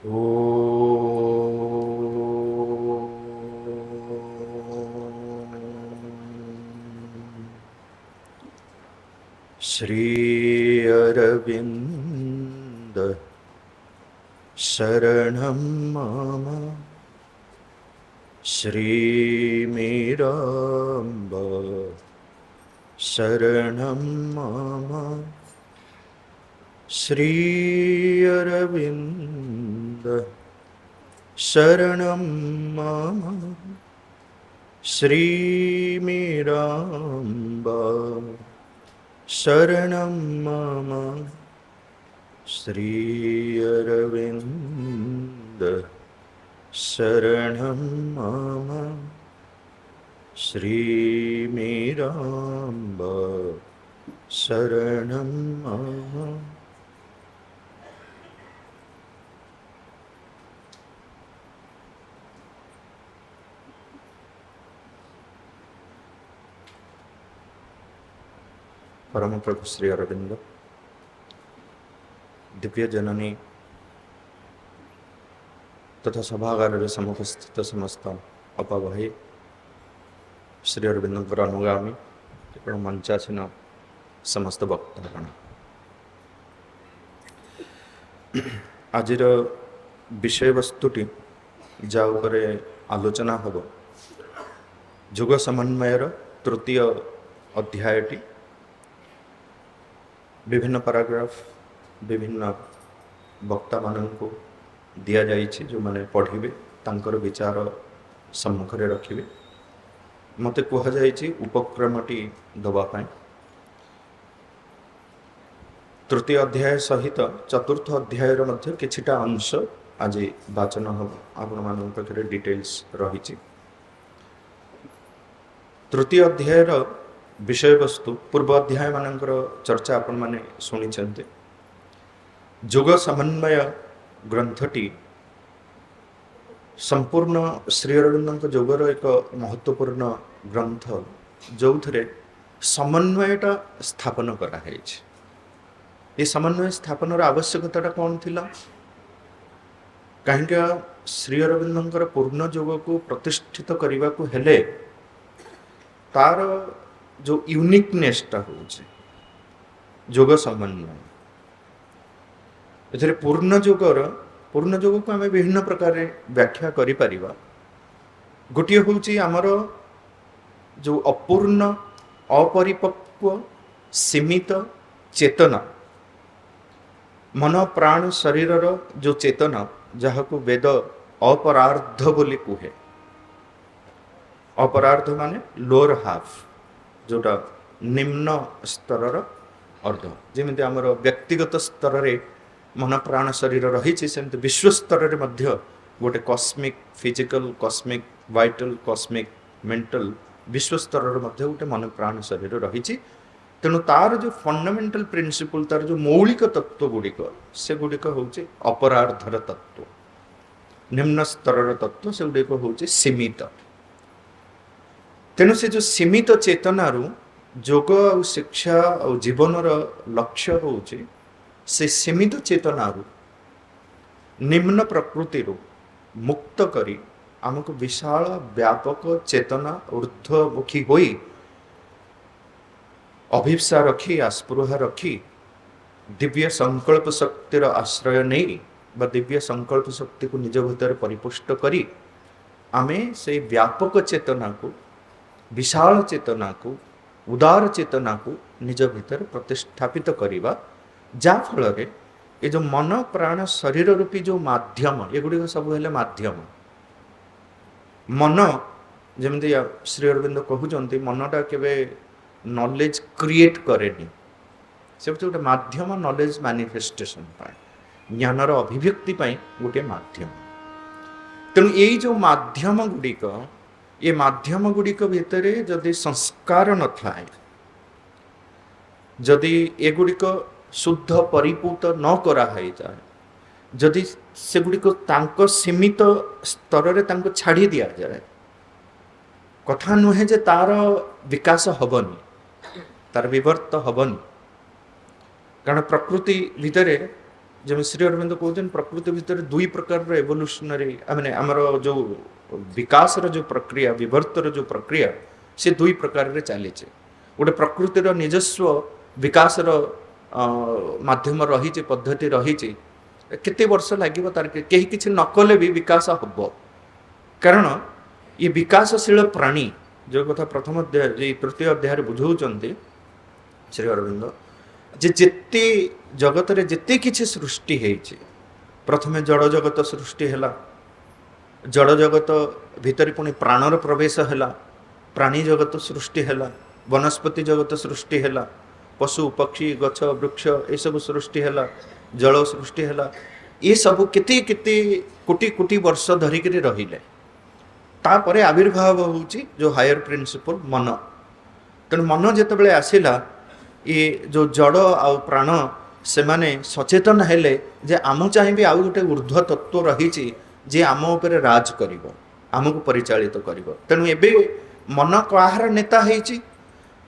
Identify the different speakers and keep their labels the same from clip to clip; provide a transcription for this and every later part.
Speaker 1: ओ श्री अरविंद शरणं मम श्री मीराम्ब शरणं मम श्री अरविंद शरणं मम श्री मीराम्ब शरणं मम श्री अरविंद शरणं मम श्री मीराम्ब शरणं मम। परम प्रभु श्री अरविंद दिव्य जननी तथा सभागार समुपस्थित समस्त अपा भाई श्री अरविंद अनुगामी एवं मंचासीन समस्त भक्तगण आज विषय वस्तुटी जा उपरे आलोचना हम जुग समन्वयर तृतीय अध्यायटी विभिन्न पैराग्राफ विभिन्न वक्ता मानक दि जाइए जो मैंने पढ़े तांकर विचार सम्मुख में रखिए मत कहुई उपक्रमटी दवापाई तृतीय अध्याय सहित चतुर्थ अध्यायर मध्य किछिटा अंश आज वाचन हम आपण मान पाखे डिटेल्स रही। तृतीय अध्यायर विषय वस्तु पूर्व अध्याय मानकर चर्चा आपण माने शुणी जोग समन्वय ग्रंथटी संपूर्ण श्री अरविंद जोगर एक महत्वपूर्ण ग्रंथ जो थे समन्वयटा स्थापन कराई। ये समन्वय स्थापन आवश्यकता कौन थिला कहीं श्री अरविंदर पूर्ण जोग को प्रतिष्ठित करने को हेले तार जो यूनिकनेसटा होचे जोग समन्वय ए पूर्ण जोग को आम विभिन्न प्रकार व्याख्या करि परिबा। गोटे हूँ आमर जो अपूर्ण अपरिपक्व सीमित चेतना मन प्राण शरीरर जो चेतना जहाँ को वेद अपरार्ध बोली कहे। अपरार्ध माने लोअर हाफ जोटा निम्न स्तर अर्ध जमी आमर व्यक्तिगत स्तर रे मन प्राण शरीर रही सेमती विश्व स्तर रे मध्य गोटे cosmic physical cosmic vital cosmic mental विश्व स्तर रे मध्य गोटे मन प्राण शरीर रही। तेणु तार जो फंडामेंटल प्रिंसिपल तार जो मौलिक तत्व गुड़िक से गुड़िक हूँ अपरार्धर तत्व निम्न स्तर तत्व से गुड़िक हूँ सीमित। तेणु से जो सीमित चेतनारू जोग आ शिक्षा और जीवनर लक्ष्य होचे से सीमित चेतनारू निम्न प्रकृति मुक्त करी आमको विशाल व्यापक चेतना ऊर्ध्वमुखी होई अभिप्सा रखी आस्पृहा रखी दिव्य संकल्प शक्तिर आश्रय नहीं बा दिव्य संकल्प शक्ति को निज भीतर परिपुष्ट करी आमे से व्यापक चेतना को विशाल चेतना को उदार चेतना को निज भीतर प्रतिष्ठापित करिबा जा फल ये जो मन प्राण शरीर रूपी जो माध्यम ये गुड़िक सब है माध्यम मन जमी श्री अरविंद कहते मनटा केवे नॉलेज क्रिएट करेनी से गोटे माध्यम नॉलेज मैनिफेस्टेशन ज्ञानर अभिव्यक्ति गोटे माध्यम। तेणु यही जो माध्यम गुड़िक ये माध्यम गुड़िक भितर जदि संस्कार न थाए जदि एगुड़िक शुद्ध परिपूत न करा जाए जदि से गुड़िक तांको सीमित स्तर रे तांको छाड़ी दिया जाए कथा नुहे जे तार विकास हबनी तार विवर्त हबनी कारण प्रकृति भितर जमी श्री अरविंद कहते प्रकृति भितर दुई प्रकार एवोल्यूशनरी माने आमर जो विकास जो प्रक्रिया विवर्तर जो प्रक्रिया से दुई प्रकार चली गोटे प्रकृतिर निजस्व विकास माध्यम रही पद्धति रही केते वर्ष लगे तार कहीं किसी नकले भी विकास हम कारण ये विकासशील प्राणी जो कथा प्रथम अध्याय तृतीय अध्याय बुझाऊँ श्री अरविंद जेते जगत रे जेते किछि सृष्टि हेछि प्रथमे जड़ जगत सृष्टि हैला जड़ जगत भितर पुणी प्राणर प्रवेश हैला प्राणी जगत सृष्टि हैला वनस्पति जगत सृष्टि हैला पशु पक्षी गछ वृक्ष ये सब सृष्टि हैला जल सृष्टि हैला ये सब केते केते कोटि कोटि वर्ष धरिक रहिले तापरे आविर्भाव होउची जो हायर प्रिंसिपल मन तेणु मन जेतबेले आसिला ये जो जड़ आउ प्राण से माने सचेतन हेले जे आम चाहिए आउ गोटे ऊर्ध्व तत्व रही जे आम उपर राज करिवो आमको परिचालित करिवो तेणु एबे मन कहार नेता हेछि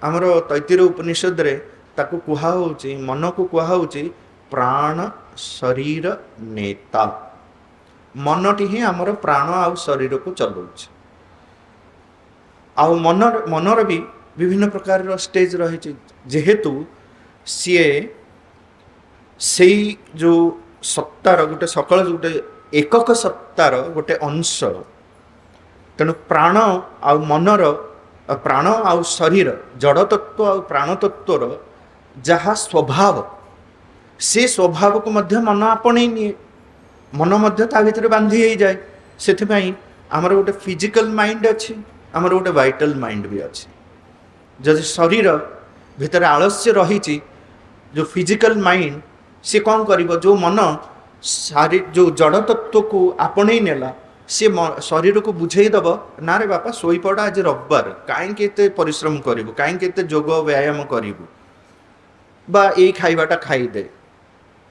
Speaker 1: आमर तैतीर उपनिषद रे ताकू कुहा होउची मन को कुहा होउची प्राण शरीर नेता मनटी ही आमर प्राण आउ शरीर को चलाउछि आउ मनर भी विभिन्न प्रकार स्टेज रही जेहेतु सीए से जो सत्तार गोटे सकल गोटे एकक सत्तार गोटे अंश तेणु प्राण आ मनर प्राण आ शरीर जड़ तत्व आ प्राण तत्वर जहाँ स्वभाव से स्वभाव को मध्य मन आपणे निए मन मध्य ता भितर बांधी हो जाए से आमर गोटे फिजिकल माइंड अच्छी आमर गोटे वाइटल माइंड भी अच्छी जदि शरीर भितर आलस्य रही जो फिजिकल माइंड सी कौन करिवो जो मन शारीर जो जड़ तत्व को आपणे नेला सी शरीर को बुझेईदब ना रे बापा शोपड़ा आज रविवार कहीं परिश्रम करू कहीं जोग व्यायाम करू बा ये खाइबाटा खाईदे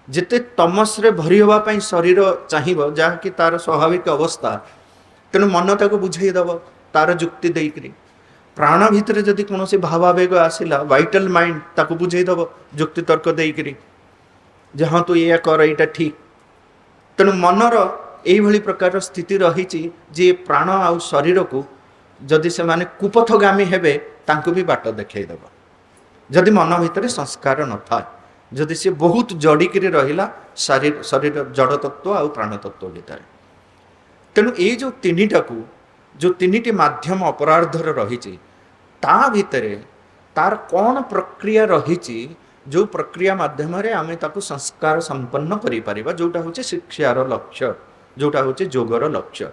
Speaker 1: जिते तमस्रे भरी होगापाई शरीर चाहिए जहाँकि तार स्वाभाविक अवस्था तेणु मन ताको बुझेईदब तार जुक्ति देकरी प्राण भितर जदि कौन से भावावेग आसला वाइटल माइंड ताको बुझेईदब जुक्ति तर्क देकरी जहाँ तो या कर यहाँ ठीक तेणु मनर यही प्रकार स्थिति रही जे प्राण आ शरीर को जदि से माने कुपथगामी हेबे तांको भी बाट देखईदब जदि मन भितर संस्कार न था जदि से बहुत जड़िकी रहिला शरीर शरीर जड़ तत्व आ प्राण तत्व भितर तेणु ये जो तीनिटाकू जो तीनिटी माध्यम अपराधर रही ता भितरे तार कौन प्रक्रिया रही जो प्रक्रिया माध्यम आम ताकू संस्कार संपन्न करि परिबा जोटा होचे शिक्षार लक्ष्य जोटा होचे जोगर लक्ष्य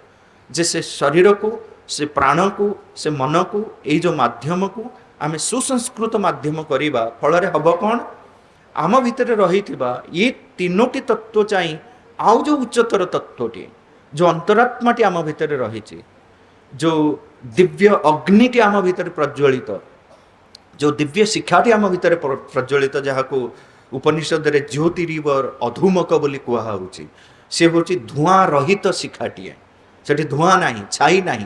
Speaker 1: जे से शरीर को से प्राण को से मन को ये जो माध्यम को आम सुसंस्कृत माध्यम करिबा फल हम कौन आम भितर रही ये तीनोटी तत्व चाहिए आउ जो उच्चतर तत्वटी जो अंतरात्माटी आम भितर रही जो दिव्य अग्निटी आम भितर प्रज्वलित जो दिव्य शिक्षाटी आम भितर प्रज्वलित जहाँ को उपनिषद रे ज्योतिरिवर अधूमक बोली कहुच्छी सी हूँ धूआं रहित शिखाटीए से धूआं ना छाई ना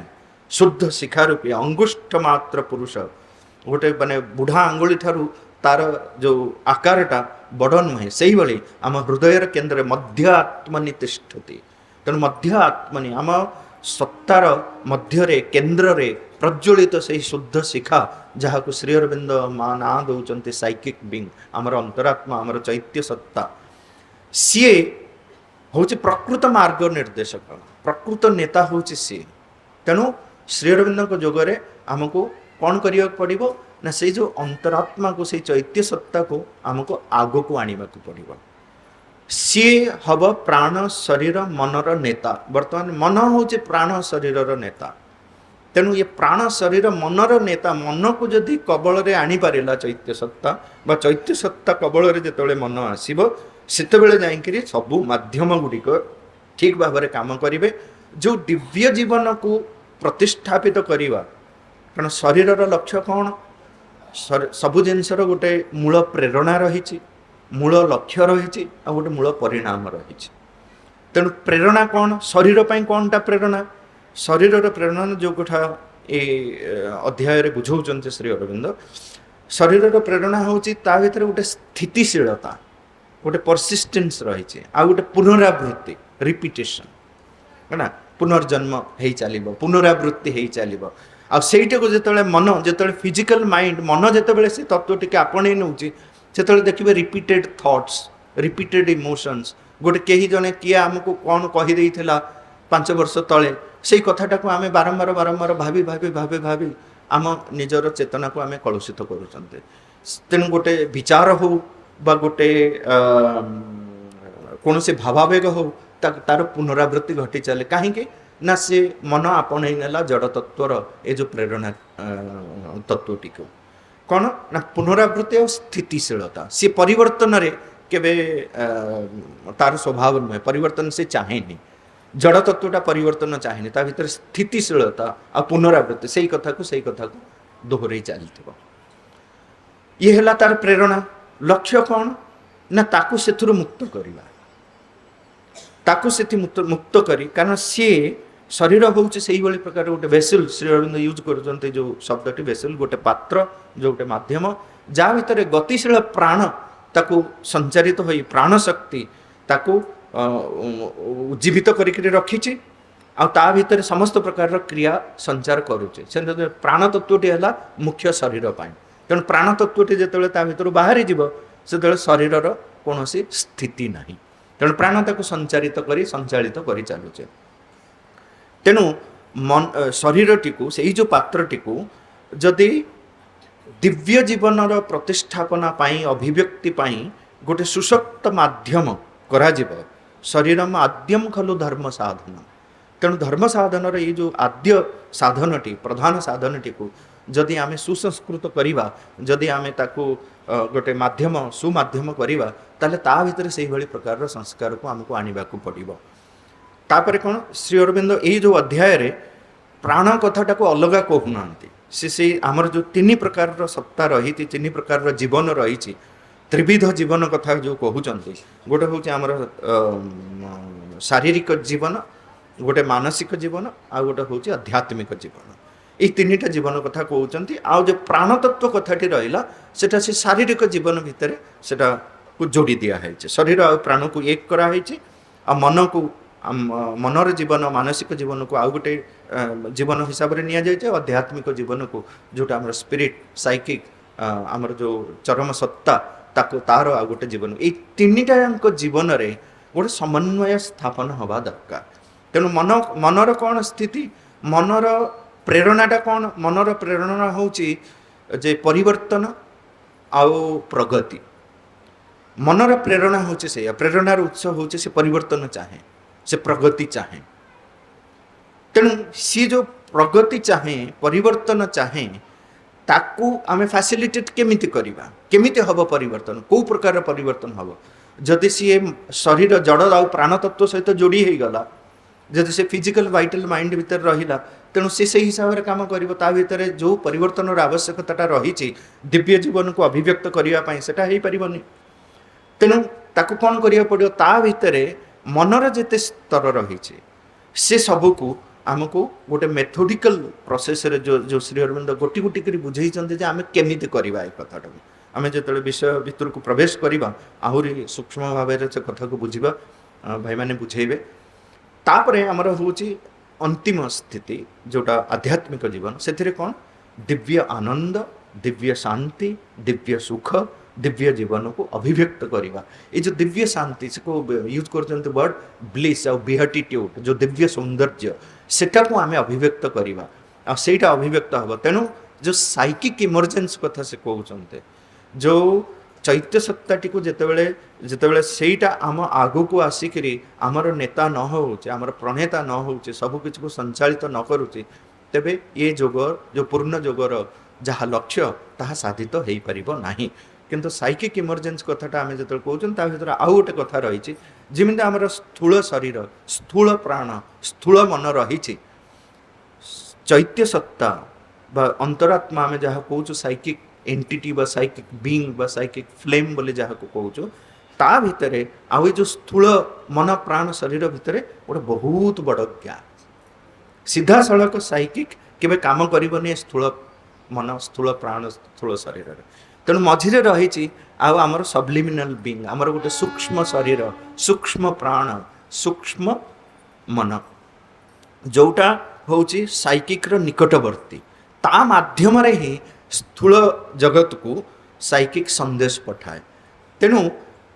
Speaker 1: शुद्ध शिखा रूपी अंगुष्ठ मात्र पुरुष गोटे माने बुढ़ा आंगुली ठारू तार जो आकारटा बड़ नुहे से भाई आम हृदयर केन्द्र मध्य आत्मनि तिष्ठति तेणु मध्य आत्मनि आम सत्तार मध्य केन्द्र प्रज्वलित से शुद्ध शिखा जहाँ को श्री अरविंद माँ ना दौरान साइकिक बिंग आमर अंतरात्मा आमर चैत्य सत्ता सी हूँ प्रकृत मार्ग निर्देशक प्रकृत नेता हूँ सी तेणु श्री अरविंद जोगरे आमको कौन करने पड़ो ना से जो अंतरात्मा को से चैत्य सत्ता को आमको आग को आने को पड़ो सी हम प्राण शरीर मनर नेता बर्तमान मन हूँ प्राण शरीर नेता तेणु ये प्राण शरीर मनर नेता मन को जदि कबल रे आनी पारिला चैत्य सत्ता बा चैत्य सत्ता कबल रे जेतेबेले मन आसीबो सेतेबेले जाइकरी सबु माध्यम गुड़िक ठीक भाव में काम करेंगे जो दिव्य जीवन को प्रतिष्ठापित करवा कारण शरीरर लक्ष्य कौन सबु जिनसर गोटे मूल प्रेरणा रही मूल लक्ष्य रही गोटे मूल परिणाम रही तेणु प्रेरणा कौन शरीर पर कौनटा प्रेरणा शरीर प्रेरणा जो कथा ये अध्याय बुझाऊँ श्री अरविंद शरीर प्रेरणा हूँ ता भीतर गोटे स्थितिशीलता गोटे परसिस्टेंस रही आ गोटे पुनरावृत्ति रिपिटेशन है ना पुनर्जन्म हो चलो पुनरावृत्ति हो चलो आईटा को जो मन जो फिजिकल माइंड मन जो से तत्व टी आपणे नौ से देखिए रिपीटेड थॉट्स रिपीटेड इमोशंस गोटे कहीं जड़े किए आमको कौन कहीदे 5 वर्ष तले से कथाटा को आम बारंबार बारंबार भाभी भाभी भाभी भाभी आम निजर चेतना को आम कलुषित करुँच तेणु गोटे विचार हो बा गोटे कौन से भावावेग हो तार पुनरावृत्ति घटी चले कहीं ना से मन आपण नेला जड़ तत्वर ये जो प्रेरणा तत्वटी को कौन ना पुनरावृत्ति और स्थितिशीलता सी परिवर्तन रे केबे तार स्वभाव नुहे परिवर्तन से चाहेनी जड़ तत्वटा परिवर्तन चाहेनी ता भीतर स्थितिशीलता आ पुनरावृत्ति से कथा को दोहरे चलती ये है तार प्रेरणा लक्ष्य कौन ना ताकू सेथुरु मुक्त करवा ताकू से मुक्त करी कारण सी शरीर हूँ से प्रकार गोटे वेसल श्री अरविंद यूज कर जो शब्दटी वेसल गोटे पात्र जो गोटे माध्यम जहाँ भितर गतिशील प्राण ताकू संचारित हो प्राण शक्ति ताकू उज्जीवित करके रखी आ भितर समस्त प्रकार क्रिया संचार करुचे से प्राण तत्वटी है मुख्य शरीर तेणु प्राण तत्वटी जो भर बाहरी जीव से शरीर कौन स्थिति ना तेणु प्राण ताकू संचारित करी संचालित करी चलुचे तेणु मन शरीरटी को से जो पात्रटी को जदि दिव्य जीवन प्रतिष्ठापना पाई अभिव्यक्ति पाई गोटे सुशक्त माध्यम करा जीव शरीरम आद्यम खलु धर्म साधन तेणु धर्म साधन ये जो आद्य साधनटी प्रधान साधनटी को जदि आमे सुसंस्कृत करिबा जदि आमे ताकू गोटे माध्यम सुमाध्यम करिबा ताले ता भितर से भली प्रकार संस्कार को आमको आनिबा को पड़िबो तापर कौन श्री अरविंद ये जो अध्याय रे प्राण कथाटा को अलग कहूना से आमर जो 3 प्रकार सत्ता रही 3 प्रकार जीवन रही त्रिविध जीवन कथा जो कहते गोटे हूँ आमर शारीरिक जीवन गोटे मानसिक जीवन आ गोटे हूँ आध्यात्मिक जीवन ये 3टा जीवन कथा कहते आउ जो प्राण तत्व कथाटी रहा सेटा से शारीरिक जीवन भितर सेटा को जोड़ी दिखाई शरीर आ प्राण को एक कराई आ मन को मनर जीवन मानसिक जीवन को आउ गोटे जीवन हिसाब से नि आध्यात्मिक जीवन को जोटा आम स्पिरिट साइकिक आमर जो चरम सत्ता ताको तार आ गोटे जीवन ये 3टा जीवन रे गोटे समन्वय स्थापन हवा दरकार तेणु मनर कौन स्थिति मनर प्रेरणाटा कौन मनर प्रेरणा होची जे परिवर्तन आउ प्रगति मनर प्रेरणा होची से प्रेरणार उत्स होची से परिवर्तन चाहे से प्रगति चाहे तेणु सी जो प्रगति चाहे परिवर्तन चाहे ताकू आमे फैसिलिटेट केमिति करिबा केमिति हबो परिवर्तन को प्रकार परिवर्तन हबो जदि सी शरीर जड़ आ प्राण तत्व सहित जोड़ी हो गला जदि से फिजिकल वाइटल माइंड भीतर रहिला तेणु से हिसाब से काम करिबो ता भीतर जो परिवर्तन आवश्यकता रही दिव्य जीवन को अभिव्यक्त करने सेटा हो पारिबनी तेणु ताकू कौन करिया पड़ियो ता भीतर मनर जेते स्तर रही से सबको आमको गोटे मेथोडिकल प्रोसेस रे जो श्री अरविंद गोटी गोटी कर बुझे आम केमिति करवा कथाटा आम जो विषय भितर को प्रवेश करवा आहरी सूक्ष्म भाव से कथा को बुझा भाई मैंने बुझेबे तापरे आमर हूँ अंतिम स्थिति जोटा आध्यात्मिक जीवन से कौन दिव्य आनंद दिव्य शांति दिव्य सुख दिव्य जीवन को अभिव्यक्त करवा ये जो दिव्य शांति को यूज कर वर्ड ब्लिस आ बिहटिट्यूड जो दिव्य सौंदर्य सेटा को आम अभिव्यक्त करवा आ सेटा अभिव्यक्त हम तेणु जो साइकिक इमर्जेन्स कथा से कहते जो चैत्य सत्ताटी को जितेबले जितेबले सेटा आम आगु को आसिक आमर नेता न होचे आमर प्रणेता न होचे सबकिछ को संचालित न करुचे तेबे ये जोग जो पूर्ण जोगर जहाँ लक्ष्य ताहा साधित हो पारिबो नाही किंतु साइकिक इमर्जेन्स कथाटा आम जो कहते ता भीतर आउ गोटे कथा रही जमी आमर स्थूल शरीर स्थूल प्राण स्थूल मन रही चैत्य सत्ता बा अंतरात्मा आम जहाँ कहूँ साइकिक एंटिटी बा साइकिक बीइंग बा साइकिक फ्लेम बोले जहाँ को कहूँ ता भितर आउ जो स्थूल मन प्राण शरीर भितर गोटे बहुत बड़ गैप सीधा सड़क साइकिक केबे काम करबनी स्थूल मन स्थूल प्राण स्थूल शरीर तेणु मझिरे रही आमर सबलिमिनाल बीइंग आमर गोटे सूक्ष्म शरीर सूक्ष्म प्राण सूक्ष्म मन जोटा हूँ साइकिक निकटवर्ती ता माध्यम ही स्थूल जगत को साइकिक संदेश पठाए। तेणु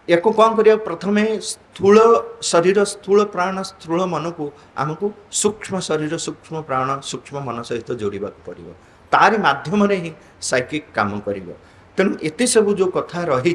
Speaker 1: याको कौन करिया प्रथमे स्थूल शरीर स्थूल प्राण स्थूल मन को आमको सूक्ष्म शरीर सूक्ष्म प्राण सूक्ष्म मन सहित जोड़वा पड़ो तारि माध्यम ही साइकिक काम कर। तेणु एत सब जो कथा रही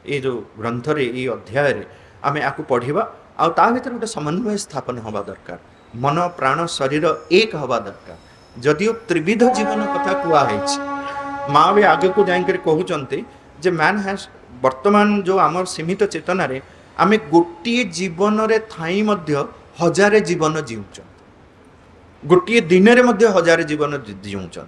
Speaker 1: ये जो ग्रंथ ये अध्याय आम या पढ़ा आ भर गोटे समन्वय स्थापन हवा दरकार मन प्राण शरीर एक हवा दरकार। जदियो त्रिविध जीवन कथा कहुई माँ भी आगे को जाकर कहते जे मैन हैज वर्तमान जो आम सीमित चेतना रे आमे गोटे जीवन रे थाई मध्य हजारे जीवन जीउछ गोटे दिन रे मध्य हजारे जीवन जीउछ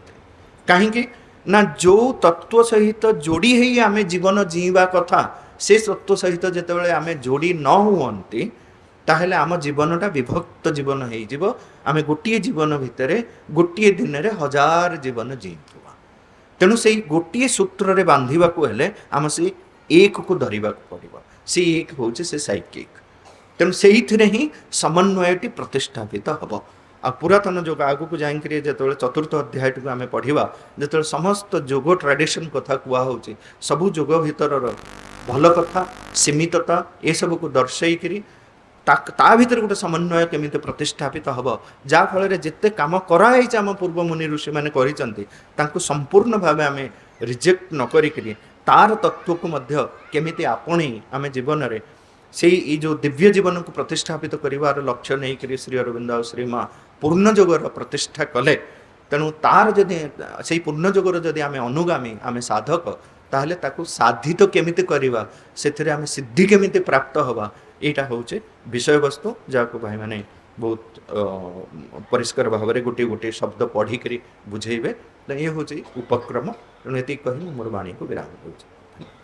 Speaker 1: कहीं ना जो तत्व सहित जोड़ी है आमे जीवन जीवा कथा से तत्व सहित जितेबाला आमे जोड़ी न हुअंती ताहले आम जीवनटा विभक्त जीवन हो आम गोटे जीवन भितर गोटे दिन रे हजार जीवन जीवा। तेणु से गोटे सूत्र रे बांधिबा को हेले आम से एक को धरिबा पड़ो से एक हूँ से साइकिक। तेणु से ही समन्वयटी प्रतिष्ठापित हम आ पुरातन जो आगु को जाकर जो चतुर्थ अध्याय को आम पढ़ा जो समस्त जोग ट्रेडिशन कथा कहुच्छे सबू जोग भितर भल कथा सीमितता ये सब को दर्शाई ता भीतर गोटे समन्वय केमिति प्रतिष्ठापित हम जहाँफल जिते कम कराई आम पूर्व मुनि ऋषि मैंने कर संपूर्ण भाव आम रिजेक्ट न करी तार तत्व को मध्य केमिति आपणी आम जीवन में से जो दिव्य जीवन को प्रतिष्ठापित करिवार लक्ष्य नहीं करी श्री अरविंद और श्री माँ पूर्ण जोगर प्रतिष्ठा कले। तेणु तार जदि से पूर्ण जोगर जदि आम अनुगामी आम साधक ताहले ताकू साधित केमिति करिवा से आम सिद्धि केमिति प्राप्त हवा यहाँ हूँ विषय वस्तु जहाँ भाई मैंने बहुत परिष्कार भाव में गोटे गोटे शब्द पढ़ी बुझेबे ये हूँ उपक्रम। तेणु ये कही मोर वाणी को विराम दूँ।